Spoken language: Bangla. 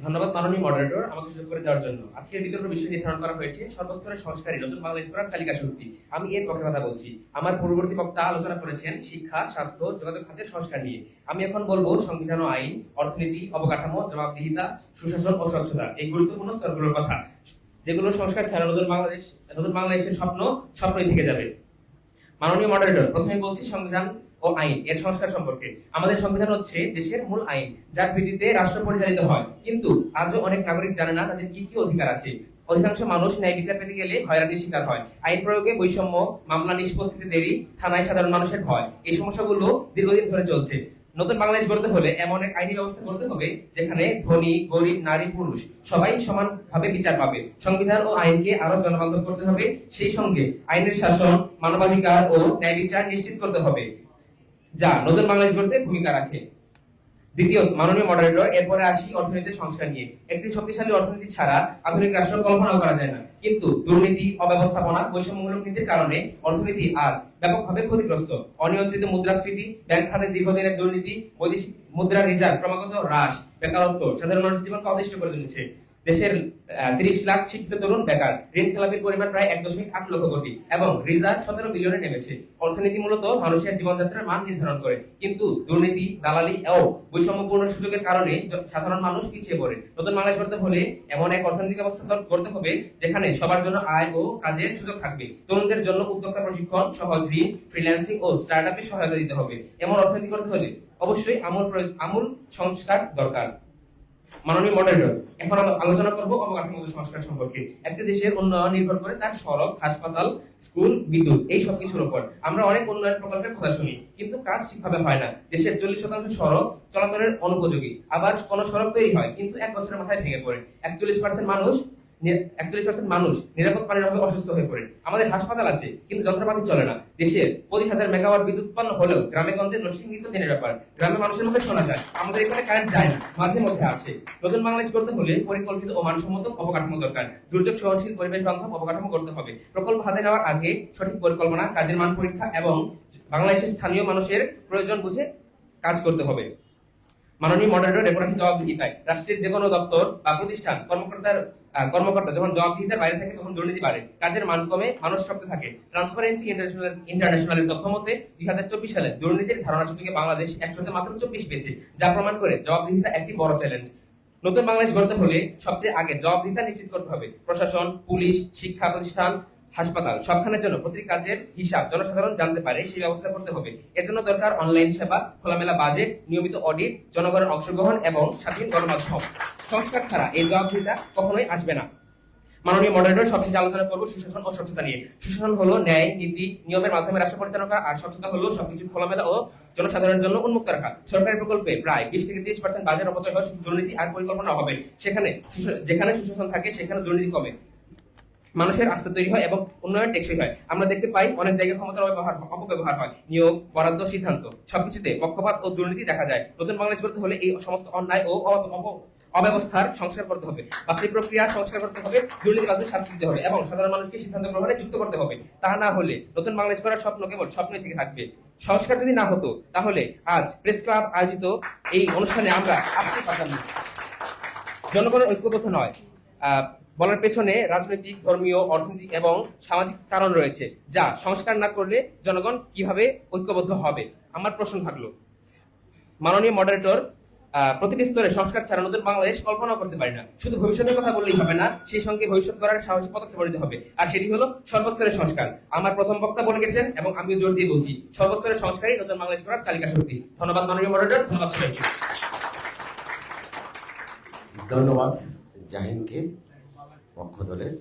ধন্যবাদ মাননীয় মডারেটর আমাকে সুযোগ করে দেওয়ার জন্য। আজকের বিতর্ক বিষয় নির্ধারণ করা হয়েছে সর্বস্তরের সংস্কারী নতুন বাংলাদেশ গড়ার চালিকা শক্তি। আমি এর পক্ষে কথা বলছি। আমার পূর্ববর্তী বক্তা আলোচনা করেছেন শিক্ষা, স্বাস্থ্য, যোগাযোগ খাতের সংস্কার নিয়ে। আমি এখন বলবো সংবিধান ও আইন, অর্থনীতি, অবকাঠামো, জবাবদিহিতা, সুশাসন ও স্বচ্ছতা, এই গুরুত্বপূর্ণ স্তরগুলোর কথা, যেগুলো সংস্কার ছাড়া নতুন বাংলাদেশের স্বপ্নই থেকে যাবে। মাননীয় মডারেটর, প্রথমে বলছি সংবিধান ও আইন এর সংস্কার সম্পর্কে। আমাদের সংবিধান হচ্ছে দেশের মূল আইন, যার ভিত্তিতে রাষ্ট্র পরিচালিত হয়। কিন্তু আজও অনেক নাগরিক জানে না তাদের কি কি অধিকার আছে। অধিকাংশ মানুষ ন্যায় বিচার পেতে গেলে হয়রানির শিকার হয়। আইন প্রয়োগে বৈষম্য, মামলা নিষ্পত্তিতে দেরি, থানায় সাধারণ মানুষের ভয়, এই সমস্যাগুলো দীর্ঘদিন ধরে চলছে। নতুন বাংলাদেশ গড়তে হলে এমন এক আইনি ব্যবস্থা করতে হবে যেখানে ধনী, গরিব, নারী, পুরুষ সবাই সমানভাবে বিচার পাবে। সংবিধান ও আইনকে আরো জনবান্ধব করতে হবে। সেই সঙ্গে আইনের শাসন, মানবাধিকার ও ন্যায় বিচার নিশ্চিত করতে হবে, যা নতুন বাংলাদেশ গড়তে ভূমিকা রাখে। দ্বিতীয়, মাননীয় মডারেটর, এরপরে আসি অর্থনীতির সংস্কার নিয়ে। একটি শক্তিশালী অর্থনীতি ছাড়া আধুনিক রাষ্ট্র কল্পনা করা যায় না। কিন্তু দুর্নীতি, অব্যবস্থাপনা, বৈষম্যমূলক নীতির কারণে অর্থনীতি আজ ব্যাপকভাবে ক্ষতিগ্রস্ত। অনিয়ন্ত্রিত মুদ্রাস্ফীতি, ব্যাংক খাতে দীর্ঘদিনের দুর্নীতি, বৈদেশিক মুদ্রা রিজার্ভ ক্রমাগত হ্রাস, বেকারত্ব সাধারণ মানুষের জীবনকে অতিষ্ঠ করে তুলেছে। দেশের 30 লাখ শিক্ষিত তরুণ বেকার, ঋণ খেলাপির পরিমাণ প্রায় 1.8 লক্ষ কোটি এবং রিজার্ভ 17 বিলিয়নে নেমেছে। অর্থনীতি মূলত মানুষের জীবনযাত্রার মান নির্ধারণ করে, কিন্তু দুর্নীতি, দালালি ও বৈষম্যপূর্ণ সুযোগের কারণে সাধারণ মানুষ পিছিয়ে পড়ে। নতুন বাংলাদেশ গড়তে হলে এমন এক অর্থনৈতিক ব্যবস্থা গড়তে হবে যেখানে সবার জন্য আয় ও কাজের সুযোগ থাকবে। তরুণদের জন্য উদ্যোক্তা প্রশিক্ষণ, সহজ ঋণ, ফ্রিল্যান্সিং ও স্টার্টআপের সহায়তা দিতে হবে। এমন অর্থনীতি গড়তে হলে অবশ্যই আমূল সংস্কার দরকার। মাননীয় মডারেটর, এখন আমরা আলোচনা করব অবকাঠামোগত সংস্কার সম্পর্কে। একটা দেশের উন্নয়ন নির্ভর করে তার সড়ক, হাসপাতাল, স্কুল, বিদ্যুৎ, এই সব কিছুর উপর। আমরা অনেক উন্নয়ন প্রকল্পের কথা শুনি, কিন্তু কাজ ঠিকভাবে হয় না। দেশের 40% সড়ক চলাচলের অনুপযোগী। আবার কোন সড়ক তৈরি হয় কিন্তু 1 বছরের মাথায় ভেঙে পড়ে। 41% মানুষ নিরাপদ পানির অভাবে অসুস্থ হয়ে পড়ে। আমাদের হাসপাতাল আছে কিন্তু যন্ত্রপাতি চলে না। দেশের 20,000 মেগাওয়াট বিদ্যুৎ উৎপন্ন হলেও গ্রামে গঞ্জে লোডশেডিং নিত্য দিনের ব্যাপার। গ্রামে মানুষের মুখে শোনা যায়, আমাদের এখানে কারেন্ট যায় না, মাঝে মধ্যে আসে। নতুন বাংলাদেশ করতে হলে পরিকল্পিত ও মানসম্মত অবকাঠামো দরকার। দুর্যোগ সহনশীল, পরিবেশ বান্ধব অবকাঠামো করতে হবে। প্রকল্প হাতে নেওয়ার আগে সঠিক পরিকল্পনা, কাজের মান পরীক্ষা এবং বাংলাদেশের স্থানীয় মানুষের প্রয়োজন বুঝে কাজ করতে হবে। মাননীয় মডারেটর, এরপর আসি জবাবদিহিতায়। রাষ্ট্রের যে কোনো দপ্তর বা প্রতিষ্ঠান কর্মকর্তা যখন জবাবদিহিতার বাইরে থাকে তখন দুর্নীতি বাড়ে, কাজের মান কমে, মানুষ শক্ত থাকে। ট্রান্সপারেন্সি ইন্টারন্যাশনালের তথ্য মতে 2024 সালে দুর্নীতির ধারণা সূচকে বাংলাদেশ 100তে মাত্র 24 পেয়েছে, যা প্রমাণ করে জবাবদিহিতা একটি বড় চ্যালেঞ্জ। নতুন বাংলাদেশ গড়তে হলে সবচেয়ে আগে জবাবদিহিতা নিশ্চিত করতে হবে। প্রশাসন, পুলিশ, শিক্ষা প্রতিষ্ঠান, হাসপাতাল সবখানের জন্য প্রতিটি কাজের হিসাব জনসাধারণ জানতে পারে, সেই ব্যবস্থা করতে হবে। এর জন্য দরকার অনলাইন সেবা, খোলামেলা বাজেট, নিয়মিত অডিট, জনগণের অংশগ্রহণ এবং স্বাধীন গণমাধ্যম। সংস্কার ছাড়া এই জবাবদিহিতা কখনোই আসবে না। মাননীয় মডারেটর, সবশেষে আলোচনা করব সুশাসন ও স্বচ্ছতা নিয়ে। সুশাসন হলো ন্যায়, নীতি, নিয়মের মাধ্যমে রাষ্ট্র পরিচালনা করা, আর স্বচ্ছতা হলো সবকিছু খোলামেলা ও জনসাধারণের জন্য উন্মুক্ত রাখা। সরকারি প্রকল্পে প্রায় 20 থেকে 30% বাজেট অপচয় হয় শুধু দুর্নীতি আর পরিকল্পনা হবে। যেখানে সুশাসন থাকে সেখানে দুর্নীতি কমে, মানুষের আস্থা তৈরি হয় এবং উন্নয়ন টেকসই হয়। আমরা দেখতে পাই অনেক জায়গায় ক্ষমতার অপব্যবহার হয়, নিয়োগ, বরাদ্দ, সিদ্ধান্ত সবকিছুতে পক্ষপাত ও দুর্নীতি দেখা যায়। নতুন বাংলাদেশ করতে হলে এই সমস্ত অন্যায় ও অব্যবস্থার সংস্কার করতে হবে। বাছাই প্রক্রিয়া সংস্কার করতে হবে, দুর্নীতিবাজদের শাস্তি দিতে হবে এবং সাধারণ মানুষকে সিদ্ধান্ত গ্রহণে যুক্ত করতে হবে। তা না হলে নতুন বাংলাদেশ করার স্বপ্ন কেবল স্বপ্নই থেকে থাকবে। সংস্কার যদি না হতো তাহলে আজ প্রেস ক্লাব আয়োজিত এই অনুষ্ঠানে আমরা আসতে পারতাম না। জনগণের ঐক্যবদ্ধ নয় বলার পেছনে রাজনৈতিক, ধর্মীয়, অর্থনৈতিক এবং সামাজিক কারণ রয়েছে, যা সংস্কার না করলে জনগণ কিভাবে ঐক্যবদ্ধ হবে। আমার প্রশ্ন থাকলো, মাননীয় মডারেটর, প্রতিটি স্তরে সংস্কার ছাড়া নতুন বাংলাদেশ কল্পনা করতে পারি না। শুধু ভবিষ্যতের কথা বললেই হবে না, সেই সঙ্গে ভবিষ্যৎ গড়ার সাহসী পদক্ষেপ নিতে হবে, আর সেটি হলো সর্বস্তরের সংস্কার। আমার প্রথম বক্তা বলে গেছেন এবং আমিও জোর দিয়ে বলছি, সর্বস্তরের সংস্কারই নতুন বাংলাদেশ করার চালিকা শক্তি। ধন্যবাদ মাননীয় মডারেটর, ধন্যবাদ সবাইকে। ধন্যবাদ জাহিনকে পক্ষ দলের।